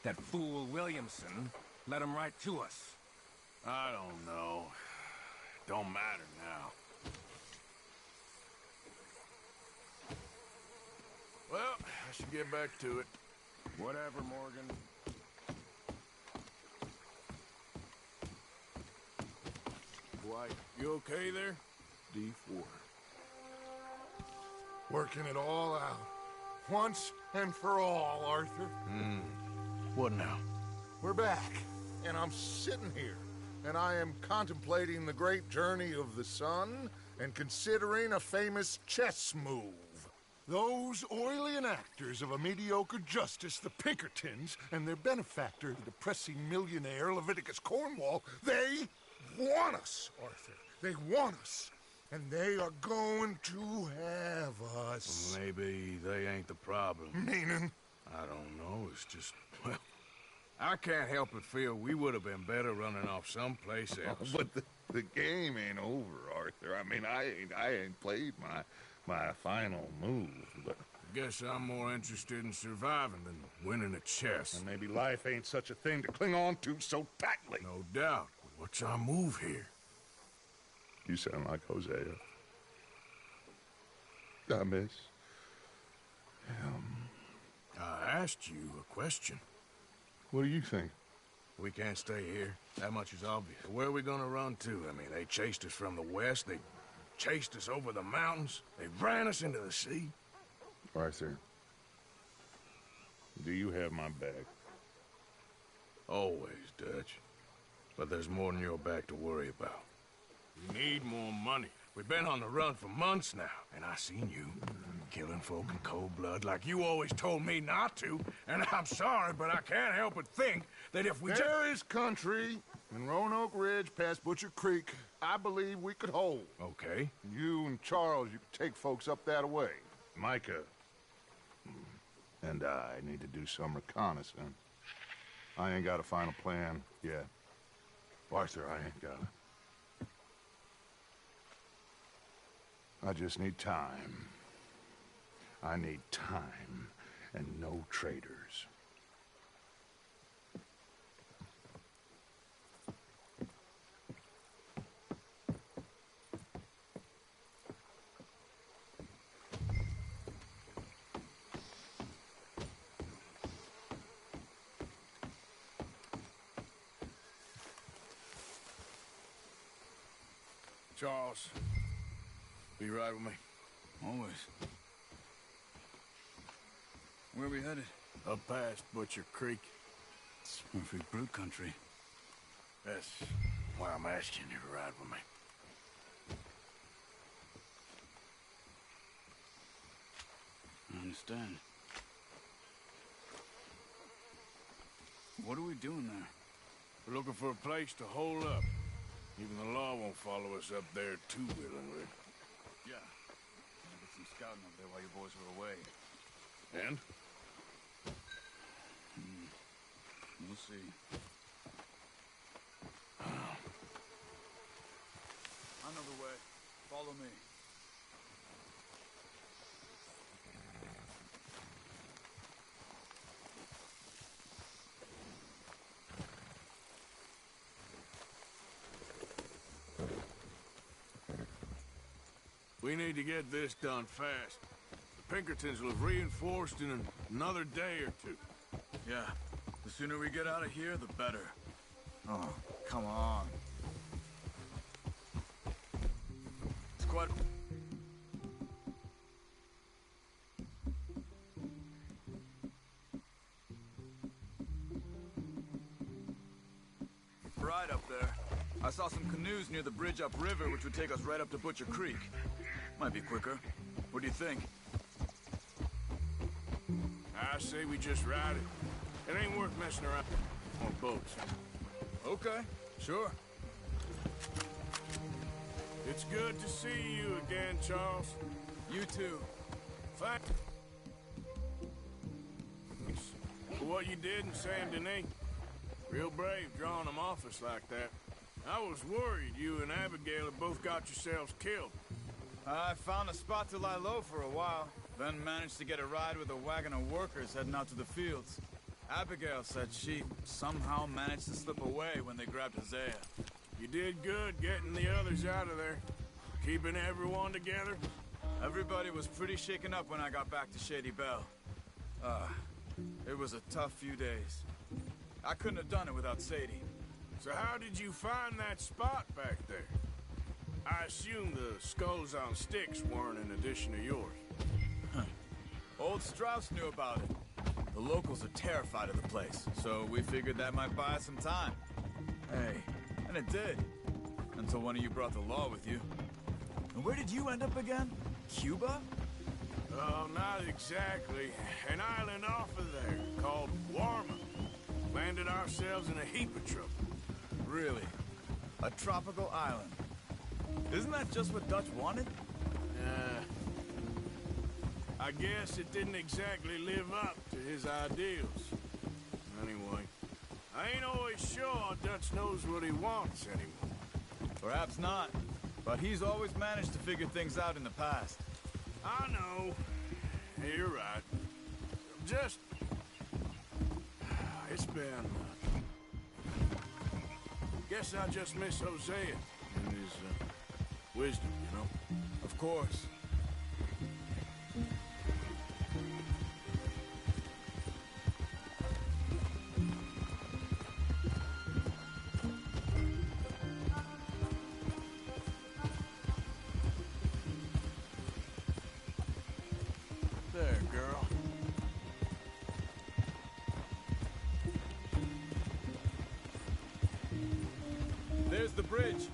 That fool Williamson let him right to us. I don't know. Don't matter now. Well, I should get back to it. Whatever, Morgan. Dwight, you okay there? D4. Working it all out. Once and for all, Arthur. What now? We're back, and I'm sitting here, and I am contemplating the great journey of the sun and considering a famous chess move. Those oily enactors of a mediocre justice, the Pinkertons, and their benefactor, the depressing millionaire Leviticus Cornwall, they want us, Arthur. They want us. And they are going to have us. Maybe they ain't the problem. Meaning? I don't know. It's just, well, I can't help but feel we would have been better running off someplace else. But the game ain't over, Arthur. I mean, I ain't played my final move, but... Guess I'm more interested in surviving than winning at chess. And maybe life ain't such a thing to cling on to so tightly. No doubt. What's our move here? You sound like Hosea. I miss him. I asked you a question. What do you think? We can't stay here. That much is obvious. Where are we gonna run to? I mean, they chased us from the west. They chased us over the mountains. They ran us into the sea. Arthur, do you have my back? Always, Dutch. But there's more than your back to worry about. We need more money. We've been on the run for months now, and I seen you killing folk in cold blood like you always told me not to, and I'm sorry, but I can't help but think that if we There is country in Roanoke Ridge past Butcher Creek I believe we could hold. Okay. You and Charles, you could take folks up that way. Micah and I need to do some reconnaissance. I ain't got a final plan yet. Arthur, I ain't got it. I just need time. I need time and no traitors. Charles, be right with me. Always. Where are we headed? Up past Butcher Creek. It's perfect brute country. That's why I'm asking you to ride with me. I understand. What are we doing there? We're looking for a place to hole up. Even the law won't follow us up there too willingly. Yeah. I did some scouting up there while you boys were away. And? We'll see. I know the way. Follow me. We need to get this done fast. The Pinkertons will have reinforced in another day or two. Yeah. The sooner we get out of here, the better. Oh, come on. It's quite... Right up there. I saw some canoes near the bridge upriver, which would take us right up to Butcher Creek. Might be quicker. What do you think? I say we just ride it. It ain't worth messing around on boats. Okay, sure. It's good to see you again, Charles. You too. Thanks for what you did in Saint Denis. Real brave drawing them off us like that. I was worried you and Abigail had both got yourselves killed. I found a spot to lie low for a while, then managed to get a ride with a wagon of workers heading out to the fields. Abigail said she somehow managed to slip away when they grabbed Hosea. You did good getting the others out of there. Keeping everyone together. Everybody was pretty shaken up when I got back to Shady Belle. It was a tough few days. I couldn't have done it without Sadie. So how did you find that spot back there? I assume the skulls on sticks weren't an addition of yours. Old Strauss knew about it. The locals are terrified of the place, so we figured that might buy us some time. Hey, and it did. Until one of you brought the law with you. And where did you end up again? Cuba? Oh, not exactly. An island off of there called Warma. Landed ourselves in a heap of trouble. Really? A tropical island? Isn't that just what Dutch wanted? I guess it didn't exactly live up to his ideals. Anyway, I ain't always sure Dutch knows what he wants anymore. Perhaps not. But he's always managed to figure things out in the past. I know. You're right. Just... It's been... Guess I just miss Hosea and his wisdom, you know? Of course. There, girl. There's the bridge.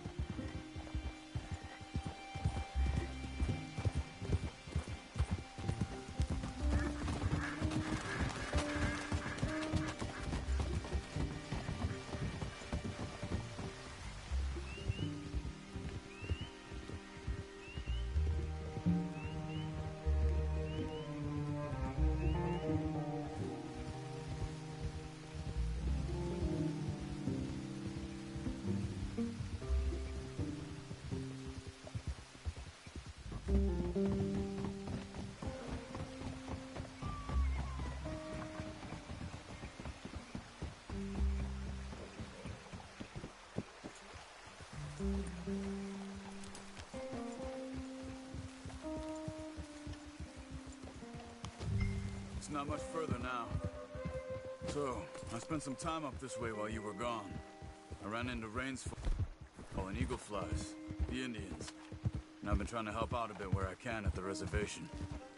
It's not much further now. So, I spent some time up this way while you were gone. I ran into Rainsford and Eagle Flies, the Indians. And I've been trying to help out a bit where I can at the reservation.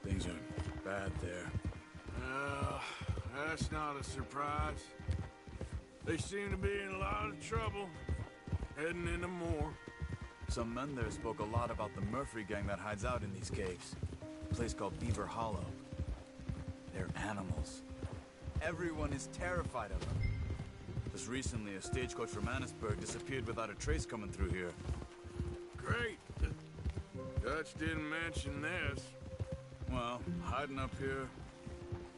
Things are bad there. That's not a surprise. They seem to be in a lot of trouble. Heading into more. Some men there spoke a lot about the Murphy gang that hides out in these caves. A place called Beaver Hollow. They're animals. Everyone is terrified of them. Just recently, a stagecoach from Annisburg disappeared without a trace coming through here. Great. Dutch didn't mention this. Well, hiding up here,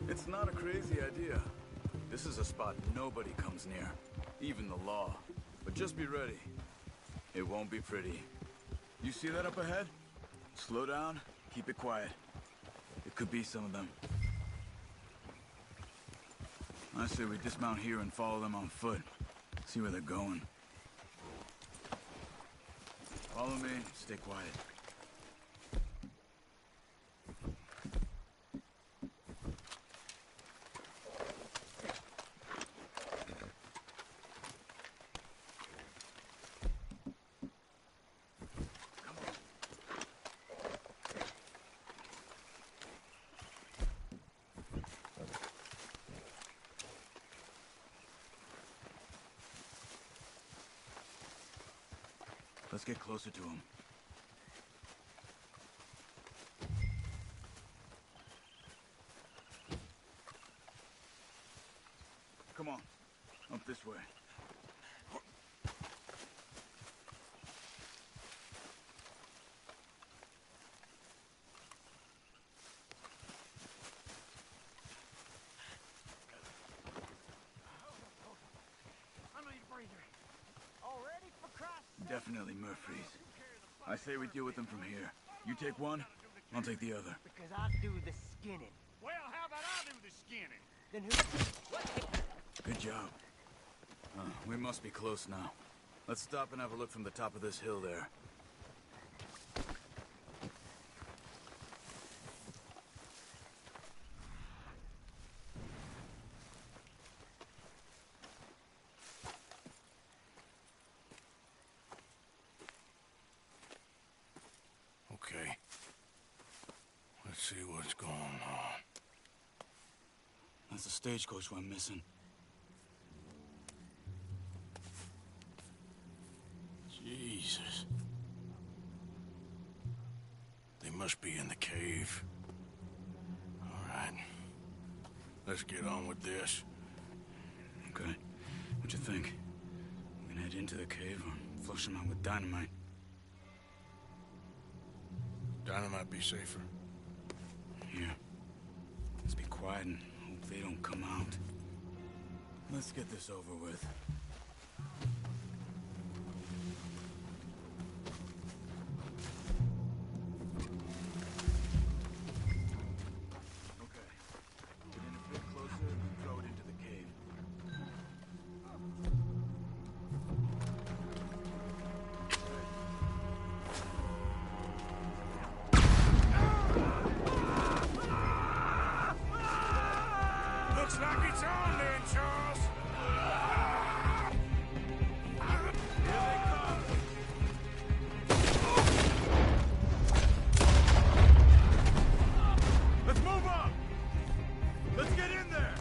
it's not a crazy idea. This is a spot nobody comes near, even the law. But just be ready. It won't be pretty. You see that up ahead? Slow down, keep it quiet. It could be some of them. I say we dismount here and follow them on foot. See where they're going. Follow me, stay quiet. Let's get closer to him. Come on, up this way. Definitely Murphy's. I say we deal with them from here. You take one, I'll take the other. Because I do the skinning. Well, how about I do the skinning? Then who... What? Good job. We must be close now. Let's stop and have a look from the top of this hill there. Okay. Let's see what's going on. That's the stagecoach we're missing. Jesus. They must be in the cave. All right. Let's get on with this. Okay. What you think? We can head into the cave or flush them out with dynamite. Dynamite be safer. Here. Let's be quiet and hope they don't come out. Let's get this over with. Okay. Get in a bit closer and throw it into the cave. Looks like it's on then, Charles. Here they come! Let's move up! Let's get in there!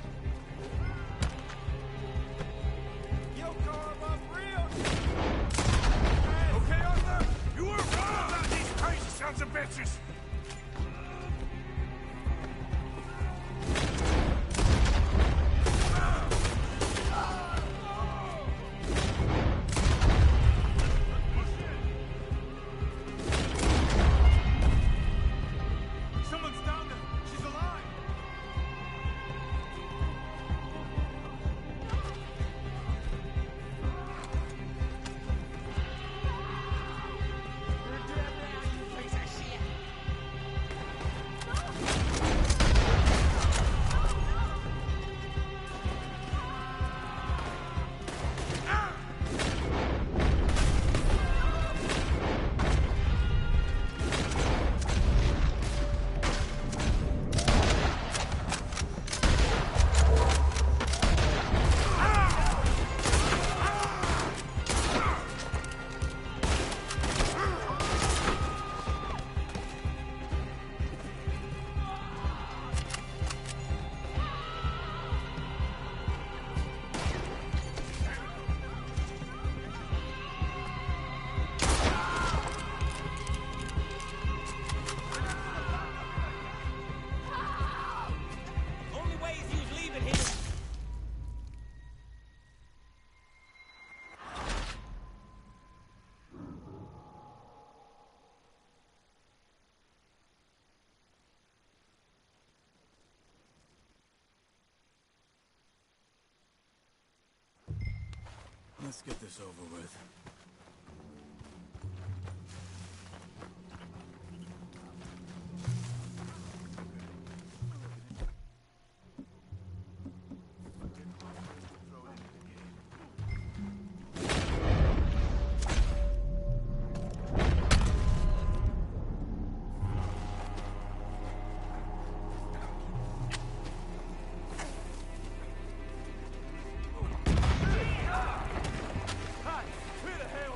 Yo, Carl, real! Okay, Arthur? You were wrong about these crazy sons of bitches. Someone's down there! She's alive! Only way is you leaving here. Let's get this over with. Hi, clear the hell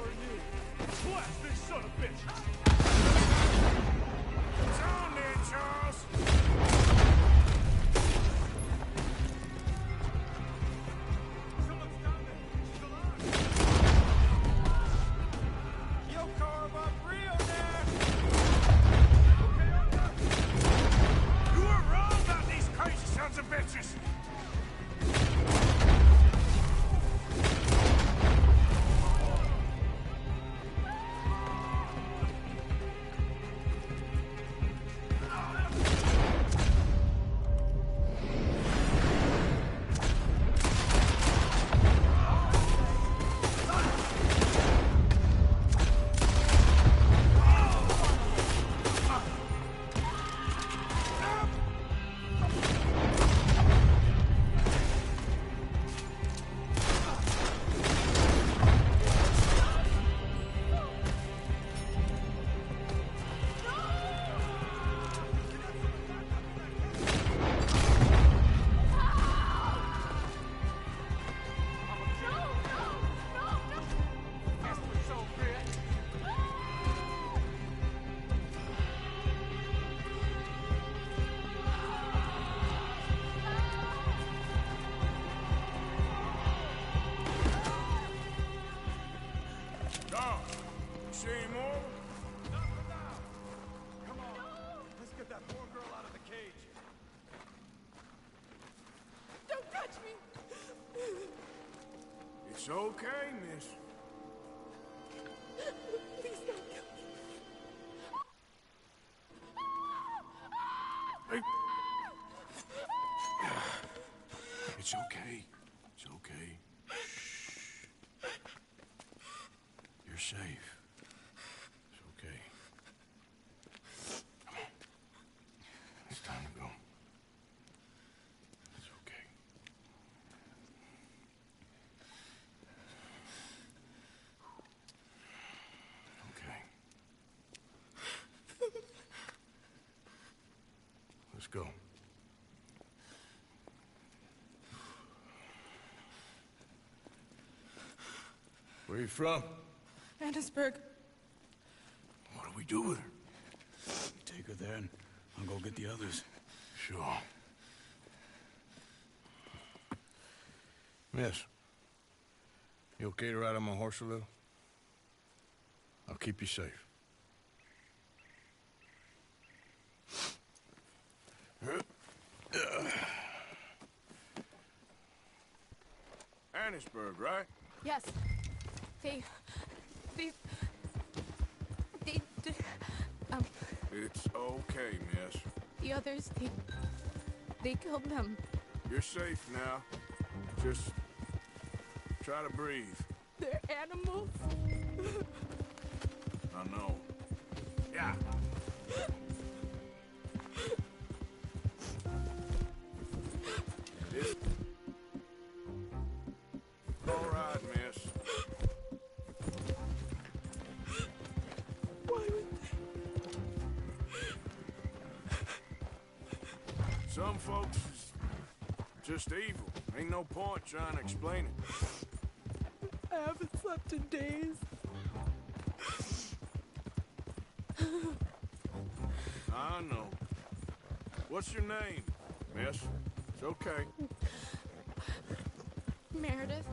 It's okay, miss. Please don't kill me. Hey. It's okay. It's okay. Shh. You're safe. It's okay. Come on. It's time to go. It's okay. Okay. Let's go. Where you from? Annesburg. What do we do with her? Take her there and I'll go get the others. Sure. Miss, you okay to ride on my horse a little? I'll keep you safe. Annesburg, right? Yes. They... It's okay, miss. The others, they killed them. You're safe now. Just try to breathe. They're animals. I know. Yeah. It's all right, miss. Why would Some folks is just evil. Ain't no point trying to explain it. I haven't slept in days. I know. What's your name, miss? It's okay. Meredith,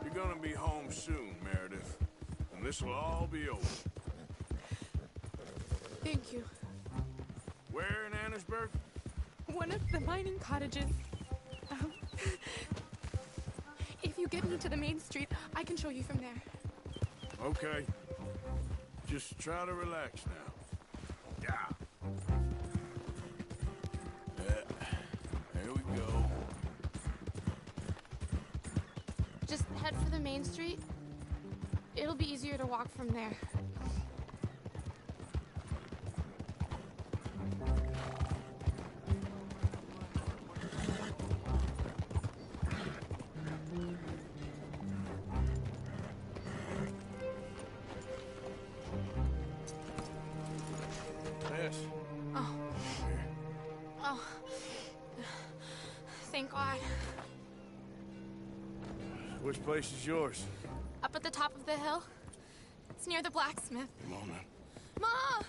You're gonna be home soon, Meredith. And this'll all be over. thank you. Where in Annesburg? One of the mining cottages. If you get me to the main street, I can show you from there. Okay. Just try to relax now. Yeah. There we go. Just head for the main street. It'll be easier to walk from there. Yes. Oh. Thank God. Which place is yours? Up at the top of the hill. It's near the blacksmith. Come on now. Ma!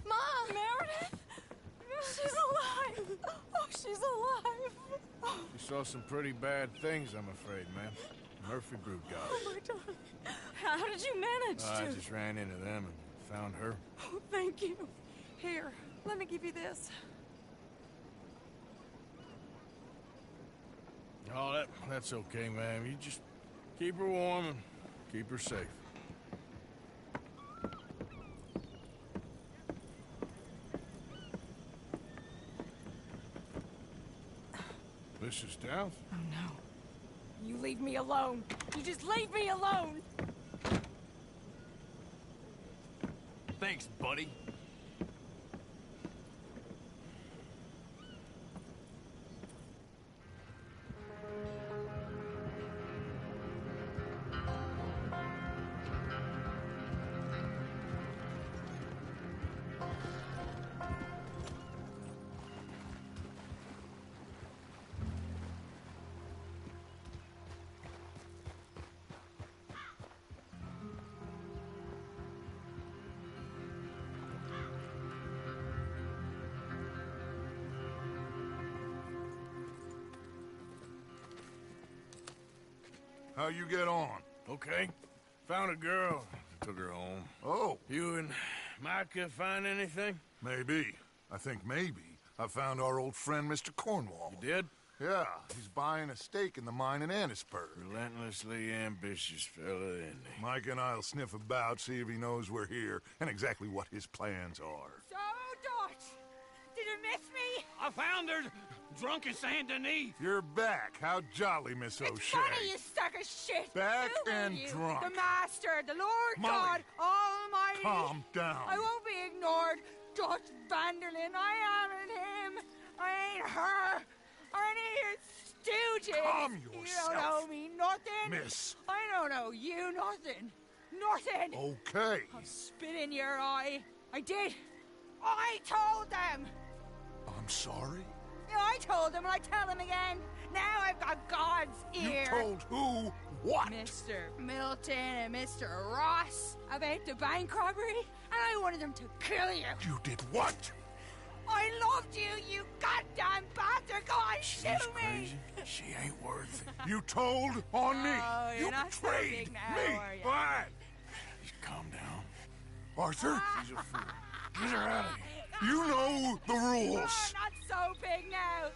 Ma! Meredith! She's alive! Oh, she's alive! You saw some pretty bad things, I'm afraid, ma'am. Murphy Brood got her. Oh, my darling. How did you manage I just ran into them and found her. Oh, thank you. Here, let me give you this. Oh, that's okay, ma'am. You just keep her warm and keep her safe. Mrs. Downs? Oh, no. You leave me alone. You just leave me alone. Thanks, buddy. How you get on? Okay. Found a girl. Took her home. Oh, You and Micah find anything? maybe. I think maybe I found our old friend, Mr. Cornwall. You did? Yeah, he's buying a stake in the mine in Annisburg. Relentlessly ambitious fella, isn't he? Mike and I'll sniff about, see if he knows we're here, and exactly what his plans are. So, Dutch, did you miss me? I found her drunk in Saint Denis. You're back. How jolly, Miss It's O'Shea. funny, you sack of shit. Back Who are and you? drunk. The Master, the Lord Molly, God Almighty. calm down. I won't be ignored. Dutch Vanderlyn, I am him. I ain't her. Or any of your stooges. Calm You yourself. don't owe me nothing. Miss. I don't owe you nothing. Nothing. Okay. I'll spit in your eye. I did. I told them. I'm sorry? Yeah, I told them and I tell them again. Now I've got God's ear. You told who what? Mr. Milton and Mr. Ross about the bank robbery, and I wanted them to kill you. You did what? I loved you, you goddamn bastard! Go on, She's shoot me! crazy. She ain't worth it. You told on me. Oh, you're You not so betrayed big now, me. are you? Fine. Just calm down. Arthur, She's a fool. Get her out of here. you know the You're rules. not so big now.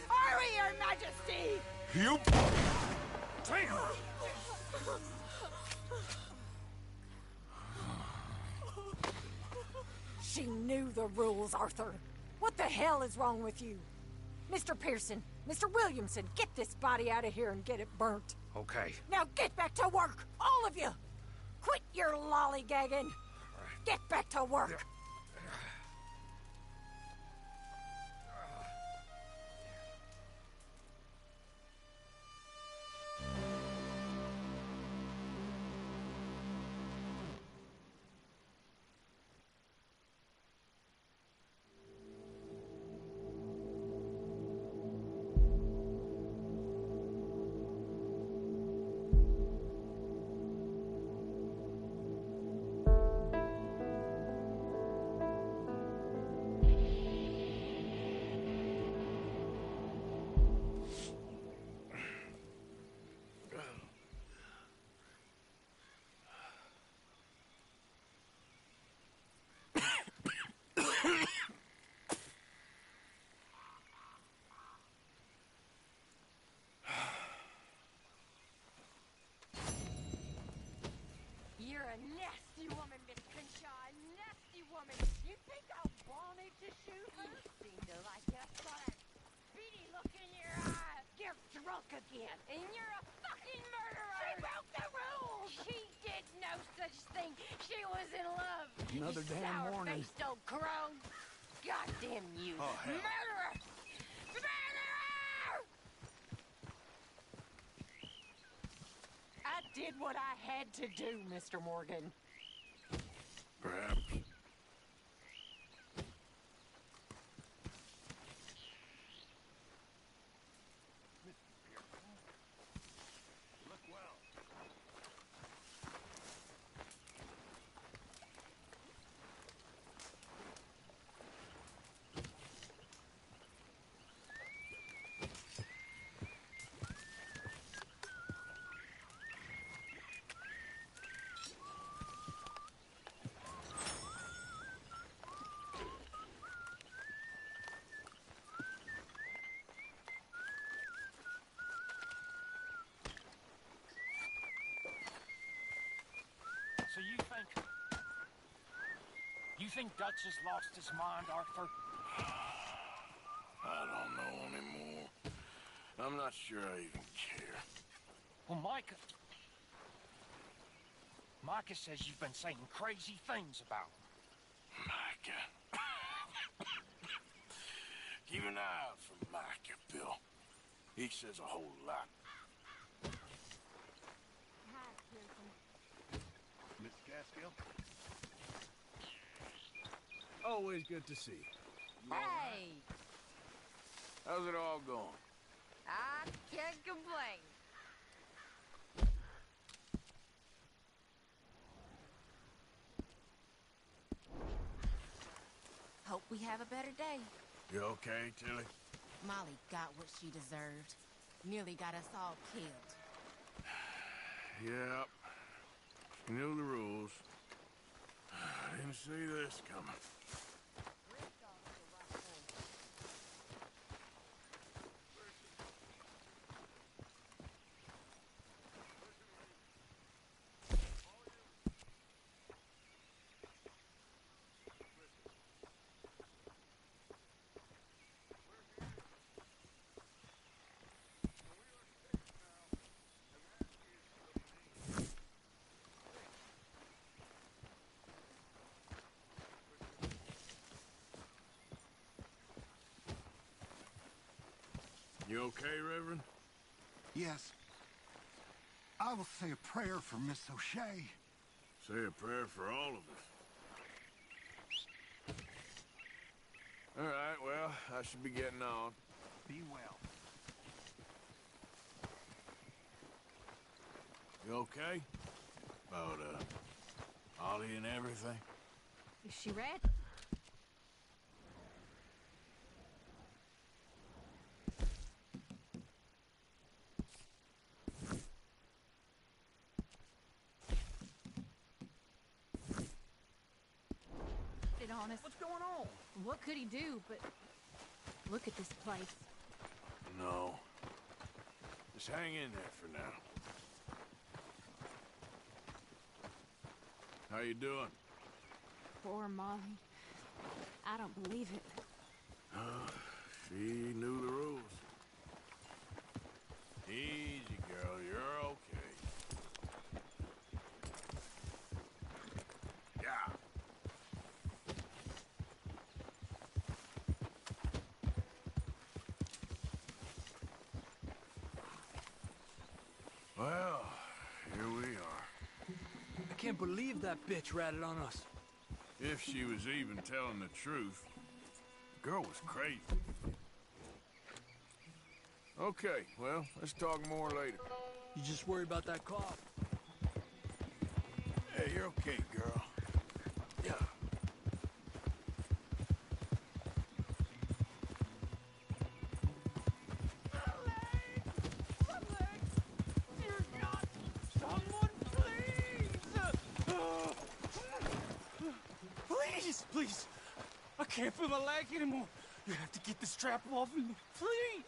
Are we, Your Majesty? You... She knew the rules, Arthur. What the hell is wrong with you? Mr. Pearson, Mr. Williamson, get this body out of here and get it burnt. Okay. Now get back to work, all of you! Quit your lollygagging! Get back to work! You're a nasty woman, Miss Crenshaw. A nasty woman. You think I'll wanted to shoot her? You seem to like your got a beady look in your eye. You're drunk again, and you're a fucking murderer. She broke the rules. She did no such thing. She was in love. Another You damn warning. sour-faced old crone. Goddamn you. Oh, hell. Murderer! Murderer! I did what I had to do, Mr. Morgan. Perhaps. So you think Dutch has lost his mind, Arthur? I don't know anymore. I'm not sure I even care. Well, Micah says you've been saying crazy things about him. Micah. Keep an eye out for Micah, Bill. He says a whole lot. Miss Catskill? Always good to see you. Hey, How's it all going? I can't complain. Hope we have a better day. You okay, Tilly? Molly got what she deserved. Nearly got us all killed. Yep. She knew the rules. I didn't see this coming. You okay, Reverend? Yes. I will say a prayer for Miss O'Shea. Say a prayer for all of us. All right, well, I should be getting on. Be well. You okay? About, Ollie and everything? Is she ready? Honest. What's going on? What could he do but look at this place? No. Just hang in there for now. How you doing? Poor Molly. I don't believe it. She knew the rules. Easy, girl. You're okay. Yeah. Well, here we are. I can't believe that bitch ratted on us. If she was even telling the truth, the girl was crazy. Okay, well, let's talk more later. You just worry about that cough. Hey, you're okay, girl. Yeah. Please. I can't feel my leg anymore. You have to get the strap off of me. Please.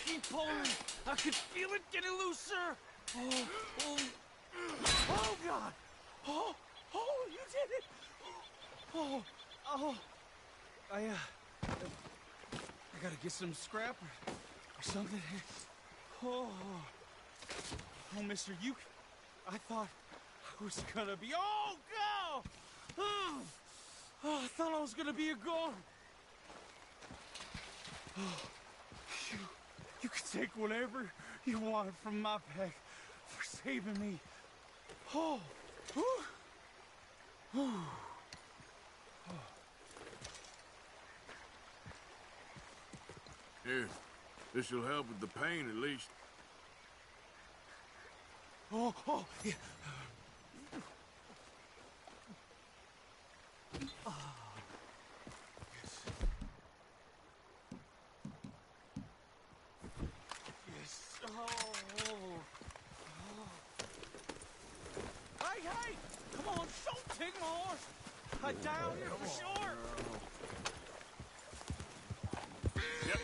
Keep pulling. I can feel it getting looser. Oh, God. Oh, you did it. I gotta get some scrap or something. Oh, mister, I thought I was gonna be, God! Oh, I thought I was gonna be a goner. You can take whatever you want from my pack for saving me. Here, this'll help with the pain at least. Yeah. Yes. Hey! Come on, don't take my horse. I die out here for sure. Yep.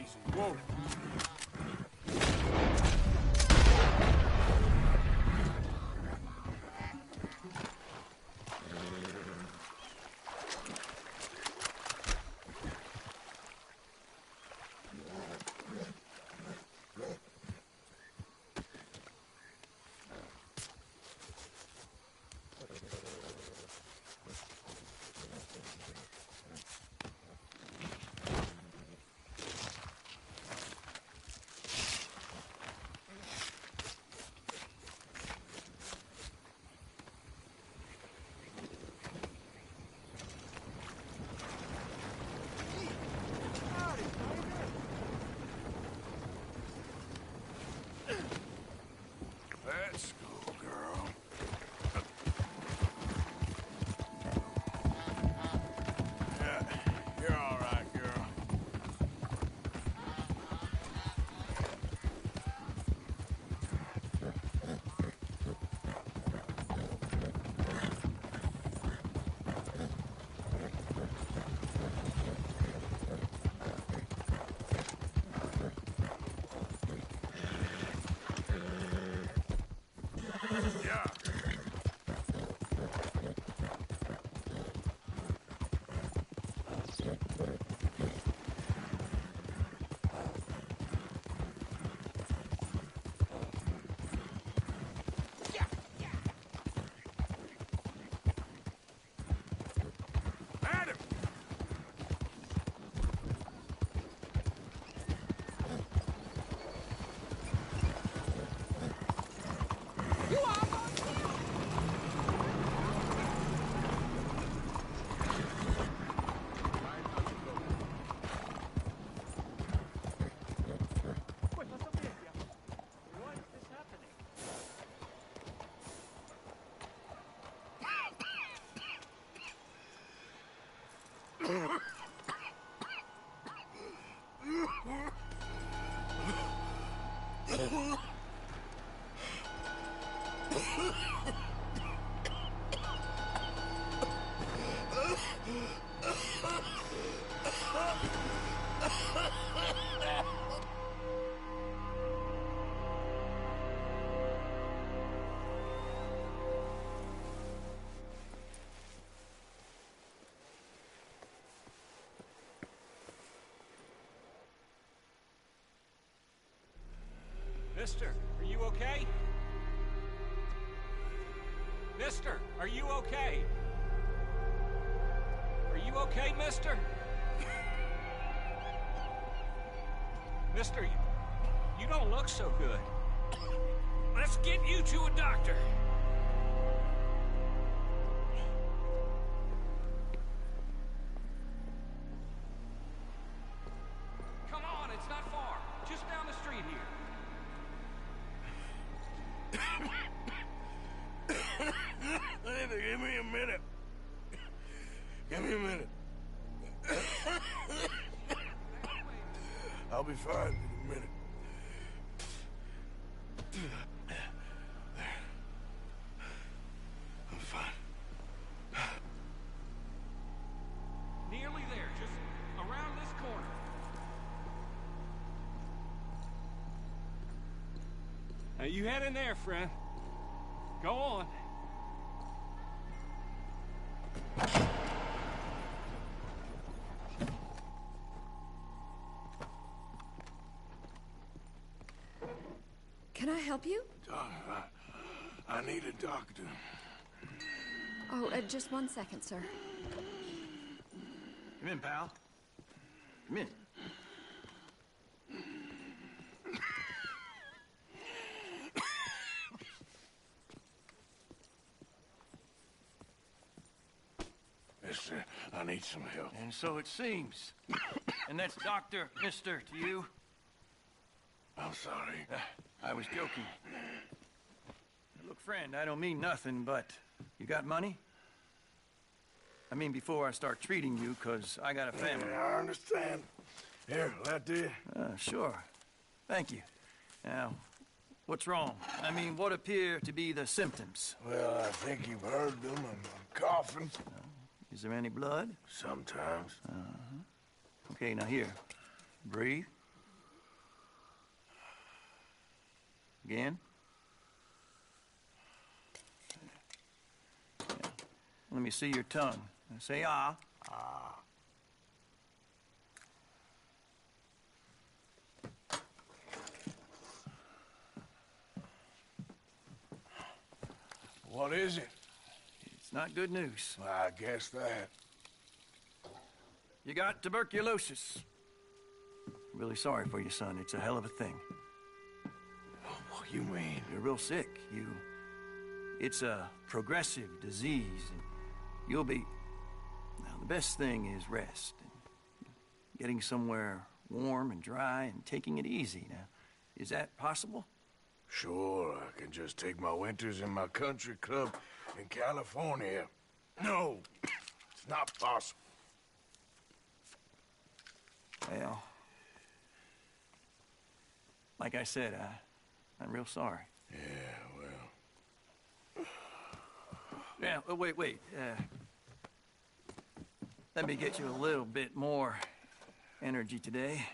easy. Whoa. Let's go, girl. Yeah, you're all right, girl. Yeah. Adam! You almost killed me. Mister, are you okay? Mister, are you okay? Are you okay, mister? Mister, you don't look so good. Let's get you to a doctor. Come on, it's not far. Just down the street here. Give me a minute. Give me a minute. I'll be fine in a minute. I'm fine. Nearly there, just around this corner. Now you head in there, friend. Go on. Can I help you? I need a doctor. Oh, just 1 second, sir. Come in, pal. Come in. Mister, I need some help. And so it seems. And that's Dr. Mister to you? I'm sorry. I was joking. Look, friend, I don't mean nothing, but you got money? I mean, before I start treating you, 'cause I got a family. Yeah, I understand. Here, that do you? Sure. Thank you. Now, what's wrong? I mean, what appear to be the symptoms? Well, I think you've heard them. I'm coughing. Is there any blood? Sometimes. Okay, now here. Breathe. Again? Yeah. Let me see your tongue. Say ah. Ah. What is it? It's not good news. I guess that. You got tuberculosis. Really sorry for you, son. It's a hell of a thing. What you mean? You're real sick. It's a progressive disease, and you'll be... Now, the best thing is rest. And getting somewhere warm and dry and taking it easy. Now, is that possible? Sure, I can just take my winters in my country club in California. No, it's not possible. Well, like I said, I'm real sorry. Yeah, well... Yeah, wait. Let me get you a little bit more energy today.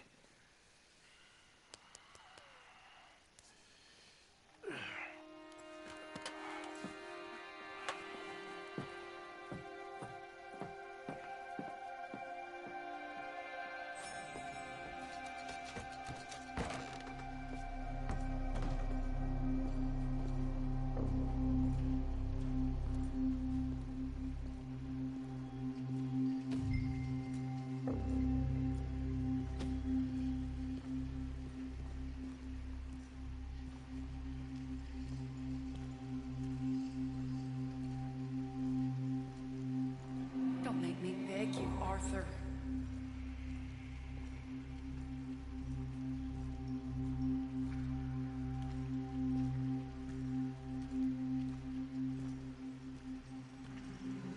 Don't make me beg you, Arthur.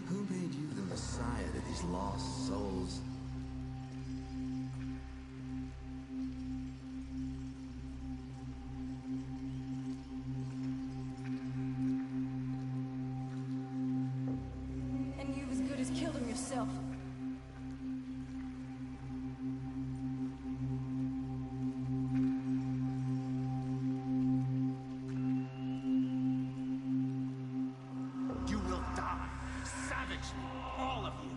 Who made you the messiah to these lost souls? And you've as good as killed him yourself. You will die. Savagely. All of you.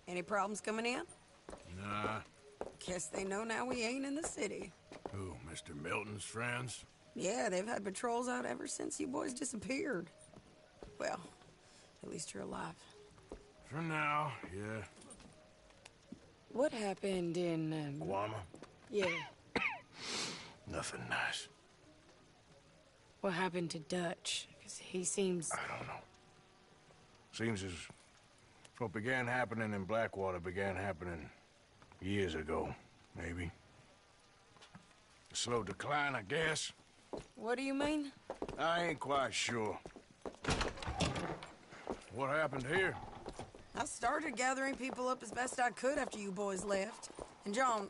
Any problems coming in? Nah. Guess they know now we ain't in the city. Who, Mr. Milton's friends? Yeah, they've had patrols out ever since you boys disappeared. Well, at least you're alive. For now, yeah. What happened in, Guama? Yeah. Nothing nice. What happened to Dutch? Because he seems... I don't know. Seems as what began happening in Blackwater began happening years ago, maybe. A slow decline, I guess. What do you mean? I ain't quite sure. What happened here? I started gathering people up as best I could after you boys left. And John,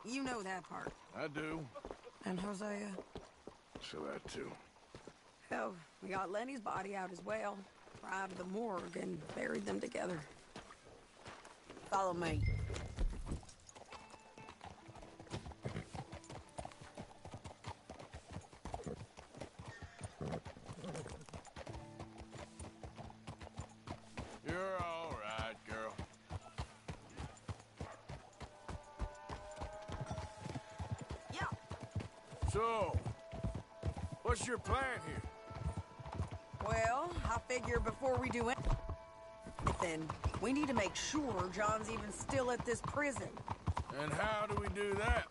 you know that part. I do. And Hosea? So that too. Hell, we got Lenny's body out as well. Arrived the morgue and buried them together. Follow me. You're all right, girl. Yeah. So, what's your plan here? Well, I figure before we do anything, we need to make sure John's even still at this prison. And how do we do that?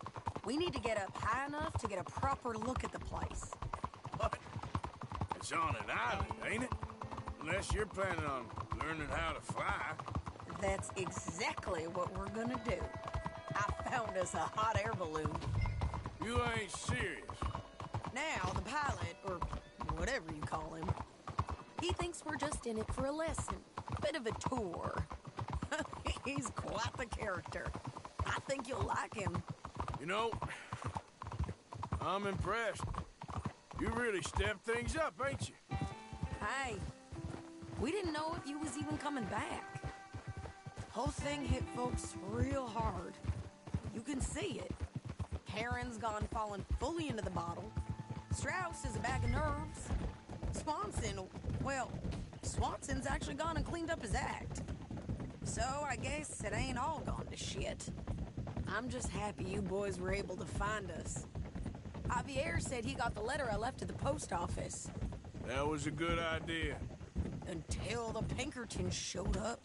We need to get up high enough to get a proper look at the place. What? It's on an island, ain't it? Unless you're planning on learning how to fly. That's exactly what we're gonna do. I found us a hot air balloon. You ain't serious. Now, the pilot, or whatever you call him, he thinks we're just in it for a lesson. A bit of a tour. He's quite the character. I think you'll like him. You know, I'm impressed. You really stepped things up, ain't you? Hey, we didn't know if you was even coming back. Whole thing hit folks real hard. You can see it. Heron's gone falling fully into the bottle. Strauss is a bag of nerves. Swanson's actually gone and cleaned up his act. So I guess it ain't all gone to shit. I'm just happy you boys were able to find us. Javier said he got the letter I left at the post office. That was a good idea. Until the Pinkertons showed up.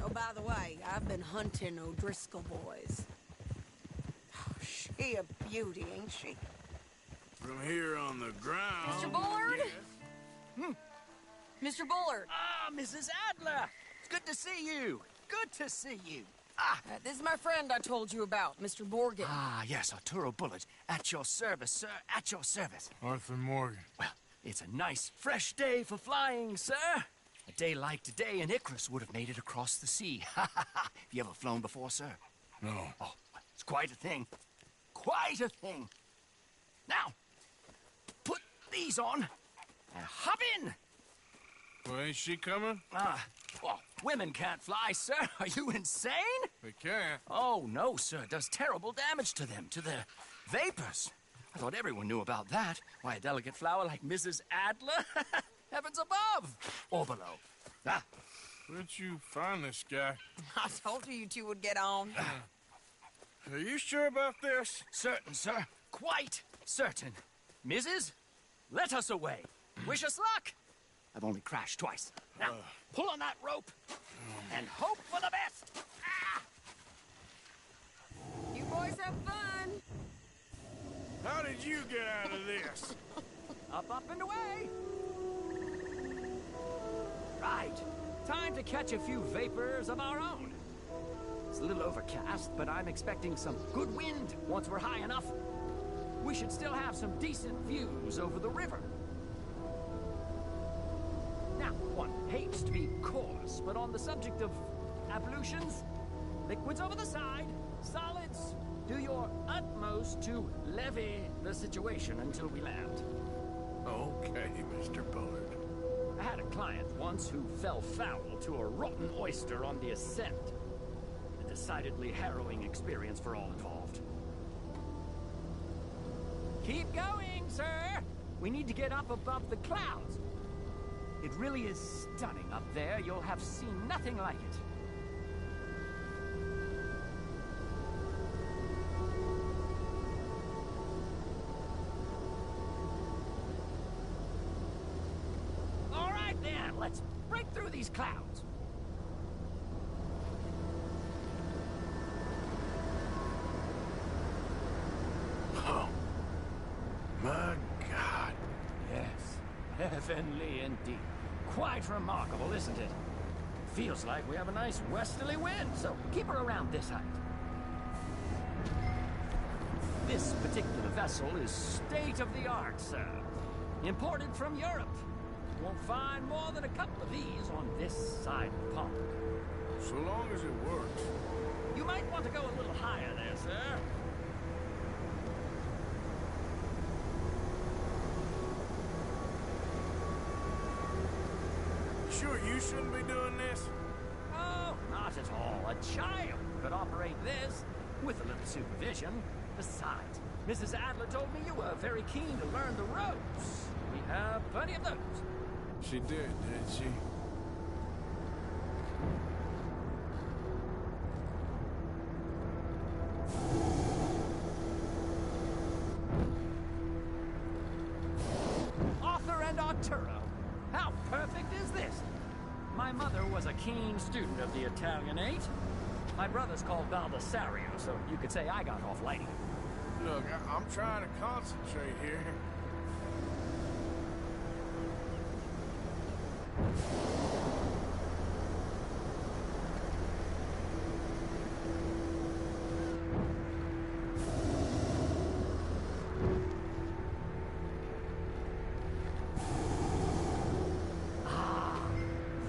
Oh, by the way, I've been hunting O'Driscoll boys. Oh, she a beauty, ain't she? From here on the ground... Mr. Bullard? Yes. Mr. Bullard! Ah, Mrs. Adler! It's good to see you. Good to see you. This is my friend I told you about, Mr. Morgan. Ah, yes, Arturo Bullard. At your service, sir. At your service. Arthur Morgan. Well, it's a nice, fresh day for flying, sir. A day like today, and Icarus would have made it across the sea. Have you ever flown before, sir? No. Oh, it's quite a thing. Quite a thing. Now, put these on and hop in. Well, ain't she coming? Well, women can't fly, sir. Are you insane? They can't. Oh, no, sir. It does terrible damage to them, to their vapors. I thought everyone knew about that. Why, a delicate flower like Mrs. Adler? Heavens above! Or below. Where'd you find this guy? I told you two would get on. Are you sure about this? Certain, sir. Quite certain. Mrs., let us away. Wish us luck. I've only crashed twice. Now, pull on that rope and hope for the best. You boys have fun. How did you get out of this? Up, and away. Right. Time to catch a few vapors of our own. It's a little overcast, but I'm expecting some good wind once we're high enough. We should still have some decent views over the river. Now, one hates to be coarse, but on the subject of ablutions, liquids over the side, solids, do your utmost to levy the situation until we land. Okay, Mr. Bullard. I had a client once who fell foul to a rotten oyster on the ascent. A decidedly harrowing experience for all involved. Keep going, sir! We need to get up above the clouds. It really is stunning up there. You'll have seen nothing like it. All right, then. Let's break through these clouds. Oh. My God. Yes. Heavenly indeed. Quite remarkable, isn't it? Feels like we have a nice westerly wind, so keep her around this height. This particular vessel is state-of-the-art, sir. Imported from Europe. Won't find more than a couple of these on this side of the pond. So long as it works. You might want to go a little higher there, sir. Sure you shouldn't be doing this? Oh, not at all. A child could operate this with a little supervision. Besides, Mrs. Adler told me you were very keen to learn the ropes. We have plenty of those. She did, didn't she? Arthur and Arturo. How perfect is this? My mother was a keen student of the Italianate. My brother's called Baldessario, so you could say I got off light. Look, I'm trying to concentrate here.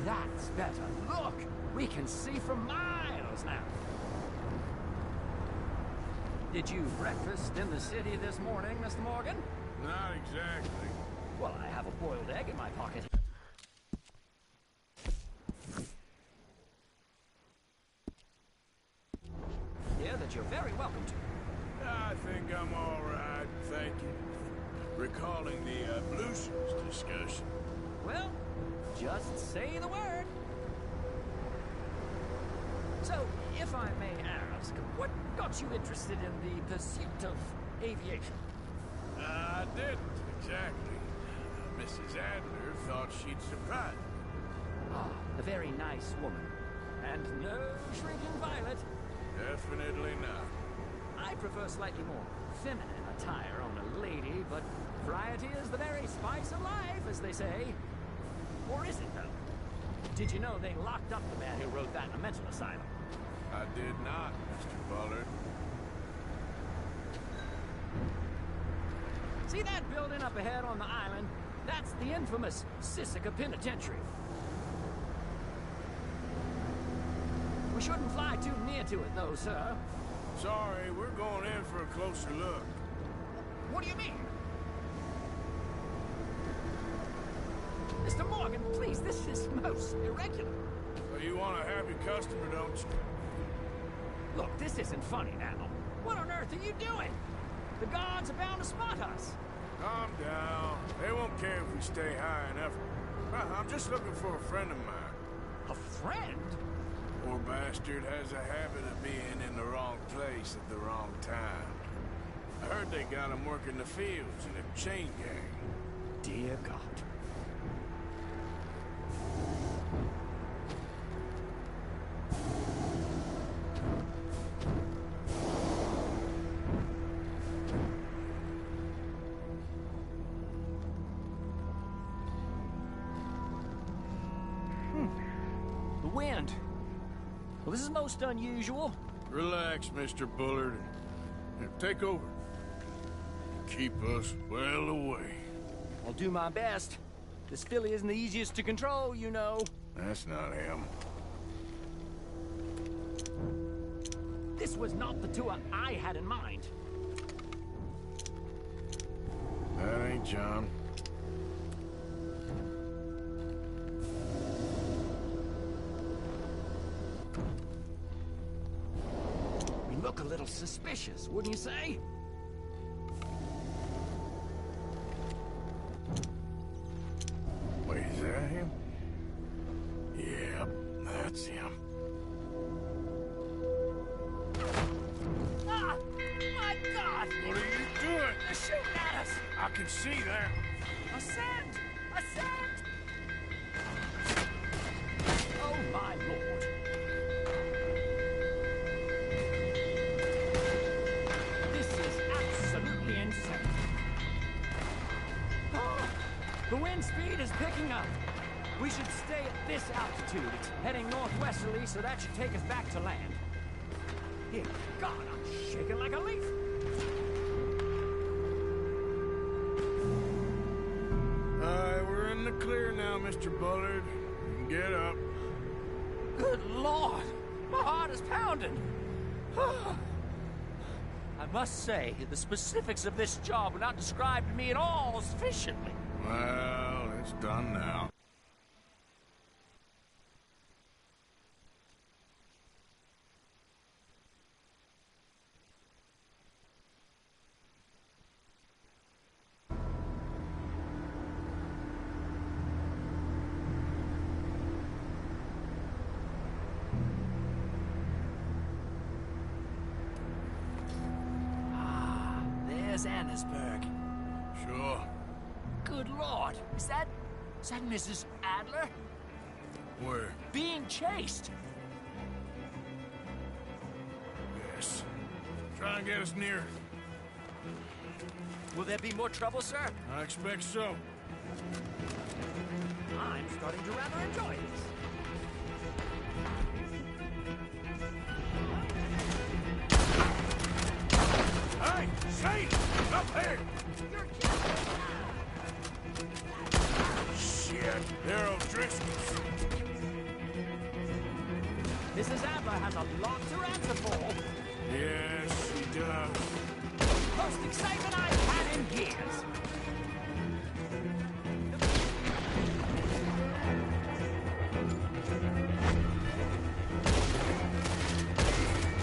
That's better. Look! We can see for miles now. Did you breakfast in the city this morning, Mr. Morgan? Not exactly. Well, I have a boiled egg in my pocket. Yeah, that you're very welcome to. I think I'm all right, thank you. Recalling the ablutions discussion. Well, just say the word. So, if I may ask, what got you interested in the pursuit of aviation? I didn't, exactly. Mrs. Adler thought she'd surprise me. Ah, a very nice woman. And no shrinking violet. Definitely not. I prefer slightly more feminine attire on a lady, but variety is the very spice of life, as they say. Or is it, though? Did you know they locked up the man who wrote that in a mental asylum? I did not, Mr. Bullard. See that building up ahead on the island? That's the infamous Sisika Penitentiary. We shouldn't fly too near to it, though, sir. Sorry, we're going in for a closer look. What do you mean? Mr. Morgan, please, this is most irregular. Well, you want a happy customer, don't you? Look, this isn't funny now. What on earth are you doing? The guards are bound to spot us. Calm down. They won't care if we stay high enough. I'm just looking for a friend of mine. A friend? Poor bastard has a habit of being in the wrong place at the wrong time. I heard they got him working the fields in a chain gang. Dear God. The wind. Well, this is most unusual. Relax, Mr. Bullard. Here, take over. Keep us well away. I'll do my best. This filly isn't the easiest to control, you know. That's not him. This was not the tour I had in mind. That ain't John. We look a little suspicious, wouldn't you say? Wait, is that him? Yeah, that's him. Ah! My God! What are you doing? They're shooting at us! I can see that. Ascend! Ascend! Oh, my Lord. This is absolutely insane. Oh, the wind speed is picking up. We should stay at this altitude. It's heading northwesterly, so that should take us back to land. Dear God, I'm shaking like a leaf. We're in the clear now, Mr. Bullard. You can get up. Good Lord! My heart is pounding! I must say, the specifics of this job were not described to me at all sufficiently. Well, it's done now. There's Annesburg. Sure. Good Lord, is that Mrs. Adler? Where? Being chased. Try and get us near. Will there be more trouble, sir? I expect so. I'm starting to rather enjoy this. Hey, Shane! Up here! Shit! They're O'Driscolls. Mrs. Adler has a lot to answer for. Yes, she does. Most excitement I've had in years.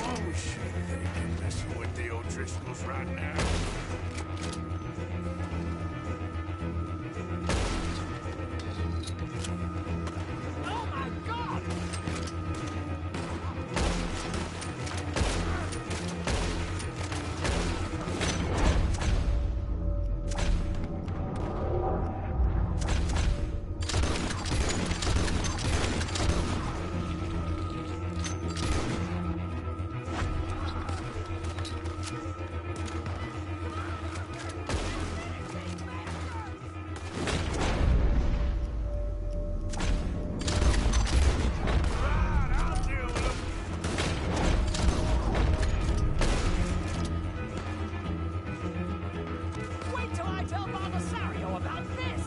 I wish they'd be messing with the O'Driscolls right now. Oh my God! Wait till I tell Baldessario about this!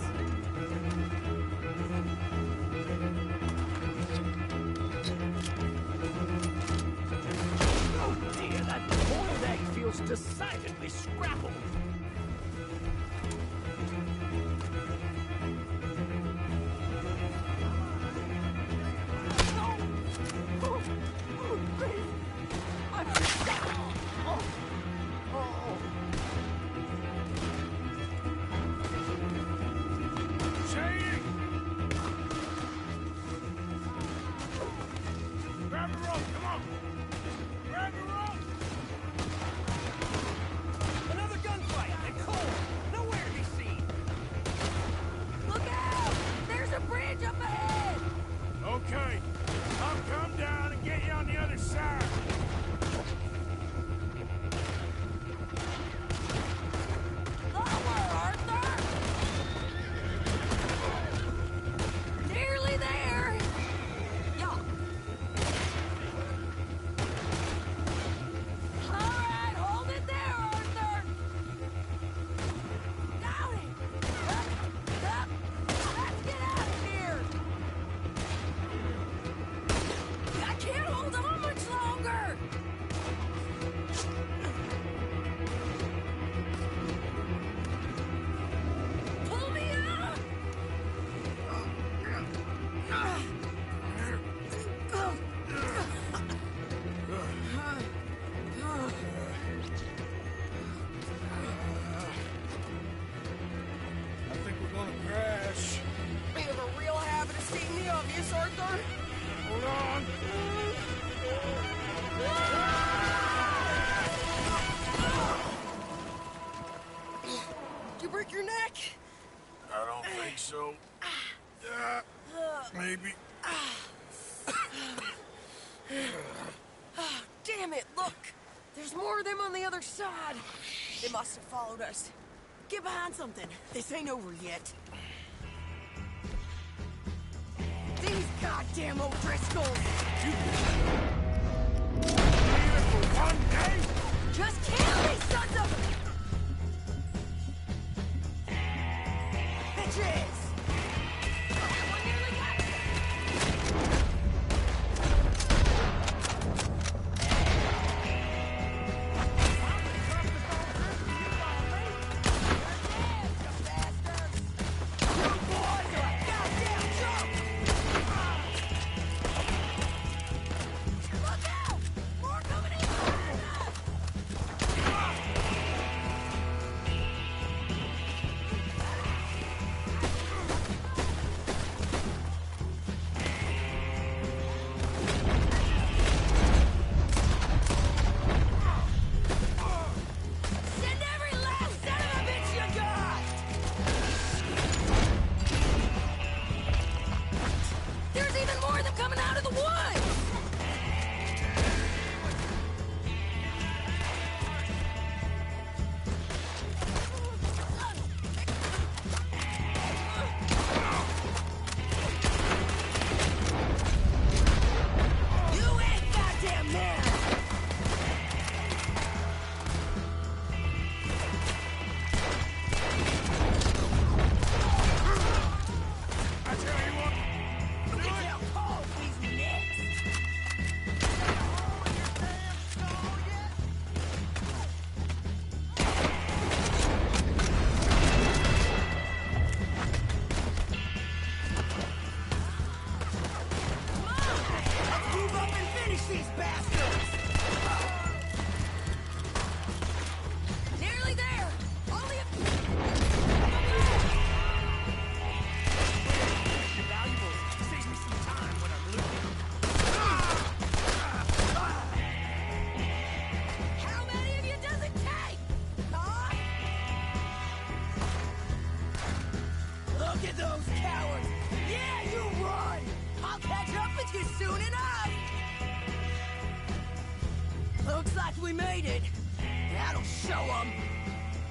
Oh dear, that boiled egg feels decidedly scrappled. Shane! Grab the rope, come on! Grab the rope! Another gunfight at Cole! Nowhere to be seen! Look out! There's a bridge up ahead! Okay, I'll come down and get you on the other side. Lower, Arthur! Nearly there! Yeah. All right, hold it there, Arthur! Down it! Up! Let's get out of here! I can't hold on much longer! Pull me out! I think we're gonna crash. You have a real habit of stating the obvious, Arthur. Hold on. Did you break your neck? I don't think so. Maybe. Damn it, look! There's more of them on the other side. They must have followed us. Get behind something. This ain't over yet. These goddamn O'Driscolls! Here for one day? Just kill these sons of bitches! That one nearly got me. Finish these bastards! Nearly there! Only a... Your valuables save me some time when I'm looting. How many of you does it take? Huh? Look at those cowards! Yeah, you run! I'll catch up with you soon enough! Looks like we made it. That'll show them.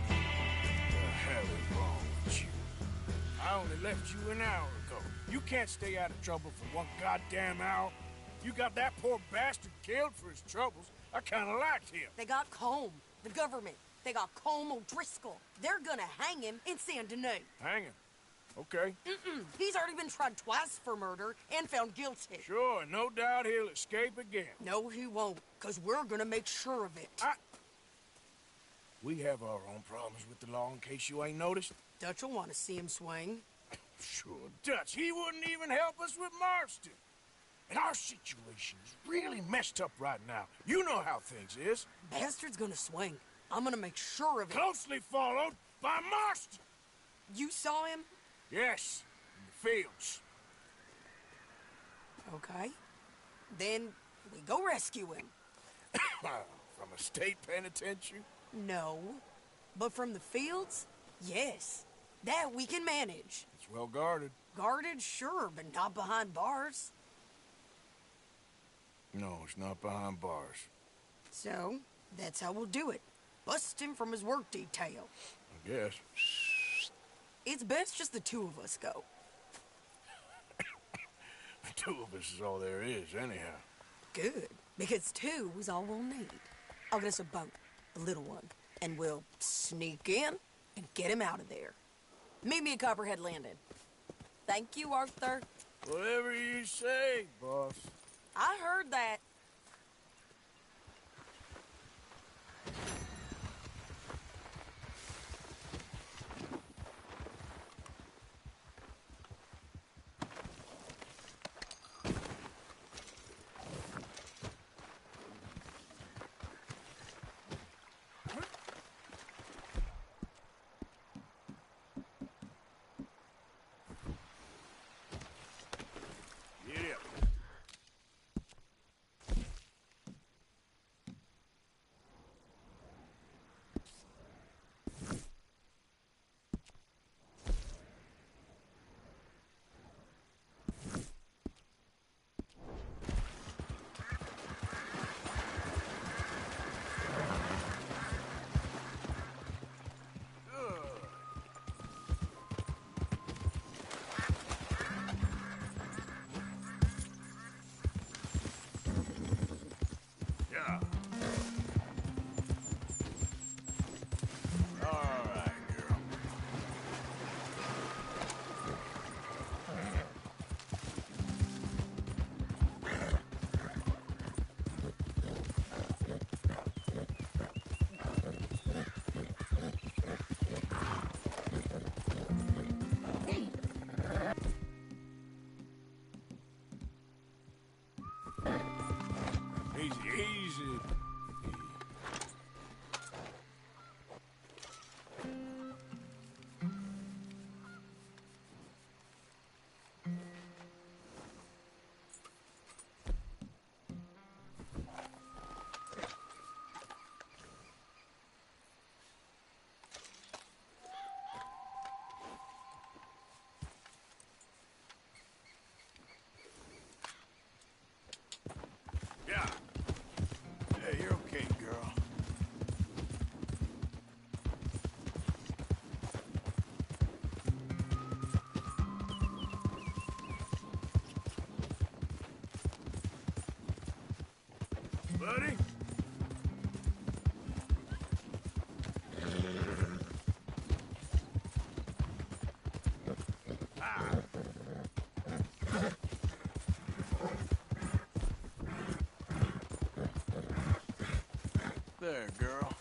The hell is wrong with you? I only left you an hour ago. You can't stay out of trouble for one goddamn hour. You got that poor bastard killed for his troubles. I kinda liked him. They got Colm, the government. They got Colm O'Driscoll. They're gonna hang him in Saint Denis. Hang him. Okay. He's already been tried twice for murder and found guilty. Sure, no doubt he'll escape again. No, he won't, because we're gonna make sure of it. We have our own problems with the law, in case you ain't noticed. Dutch will want to see him swing. Sure, Dutch. He wouldn't even help us with Marston. And our situation is really messed up right now. You know how things is. Bastard's gonna swing. I'm gonna make sure of it. Closely followed by Marston. You saw him? Yes, in the fields. Okay. Then we go rescue him. From a state penitentiary? No. But from the fields? Yes. That we can manage. It's well guarded. Guarded, sure, but not behind bars. No, it's not behind bars. So, that's how we'll do it. Bust him from his work detail. I guess. It's best just the two of us go. The two of us is all there is, anyhow. Good, because two is all we'll need. I'll get us a boat, a little one, and we'll sneak in and get him out of there. Meet me at Copperhead Landing. Thank you, Arthur. Whatever you say, boss. I heard that. Easy. Yeah. Hey, you're okay, girl. Buddy? There, girl.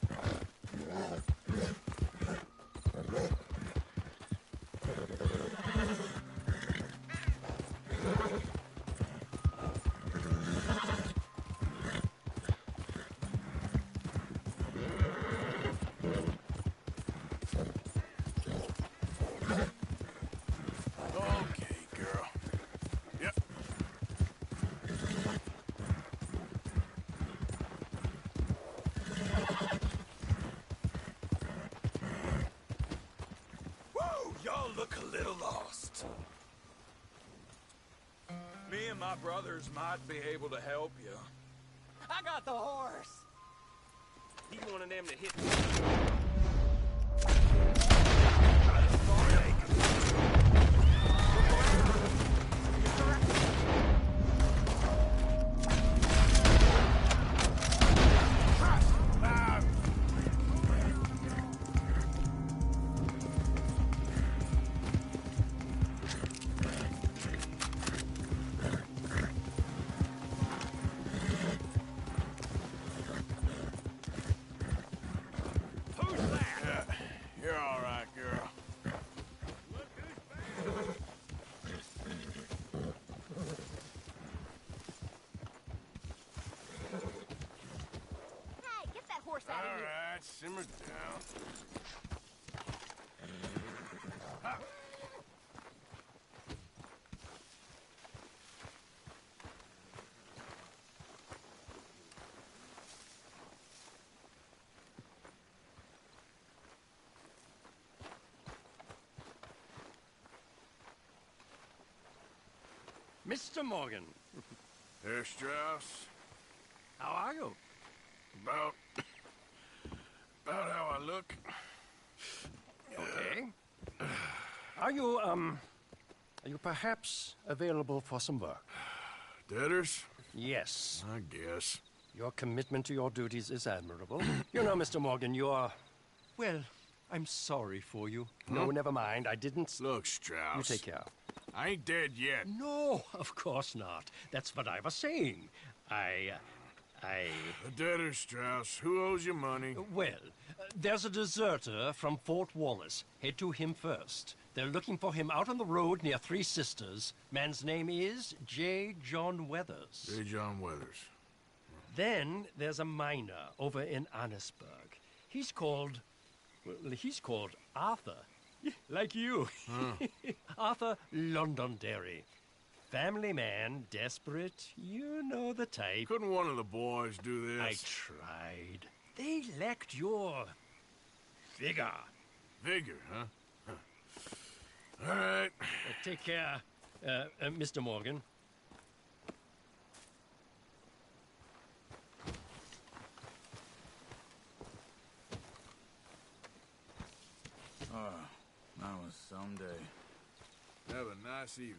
my brothers might be able to help you. I got the horse. He wanted them to hit You're all right, girl. Hey, get that horse out of All here. right, simmer down. Mr. Morgan. Herr Strauss. How are you? About how I look. Okay. Are you perhaps available for some work? Debtors? Yes. I guess. Your commitment to your duties is admirable. You know, Mr. Morgan, you're... Well, I'm sorry for you. No, never mind. I didn't... Look, Strauss. You take care. I ain't dead yet. No, of course not. That's what I was saying. The debtor, Strauss. Who owes you money? Well, there's a deserter from Fort Wallace. Head to him first. They're looking for him out on the road near Three Sisters. Man's name is J. John Weathers. J. John Weathers. Then there's a miner over in Annesburg. He's called Arthur. Like you. Arthur Londonderry. Family man, desperate, you know the type. Couldn't one of the boys do this? I tried. They lacked your... vigor. Vigor, huh? All right. Take care, Mr. Morgan. That was some day. Have a nice evening.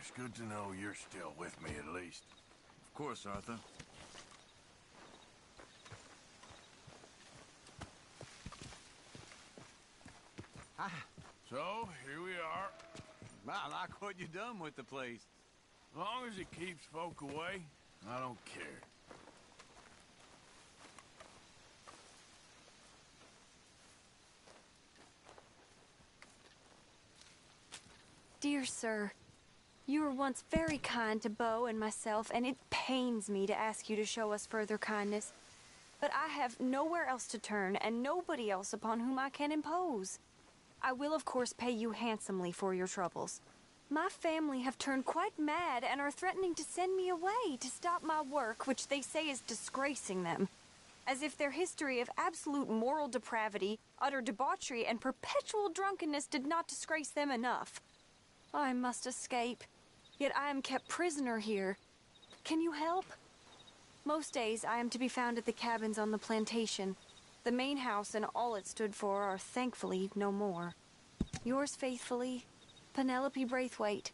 It's good to know you're still with me, at least. Of course, Arthur. So, here we are. I like what you done with the place. As long as it keeps folk away, I don't care. Dear sir, you were once very kind to Beau and myself, and it pains me to ask you to show us further kindness. But I have nowhere else to turn, and nobody else upon whom I can impose. I will, of course, pay you handsomely for your troubles. My family have turned quite mad and are threatening to send me away to stop my work, which they say is disgracing them. As if their history of absolute moral depravity, utter debauchery, and perpetual drunkenness did not disgrace them enough. I must escape, yet I am kept prisoner here. Can you help? Most days I am to be found at the cabins on the plantation. The main house and all it stood for are thankfully no more. Yours faithfully, Penelope Braithwaite.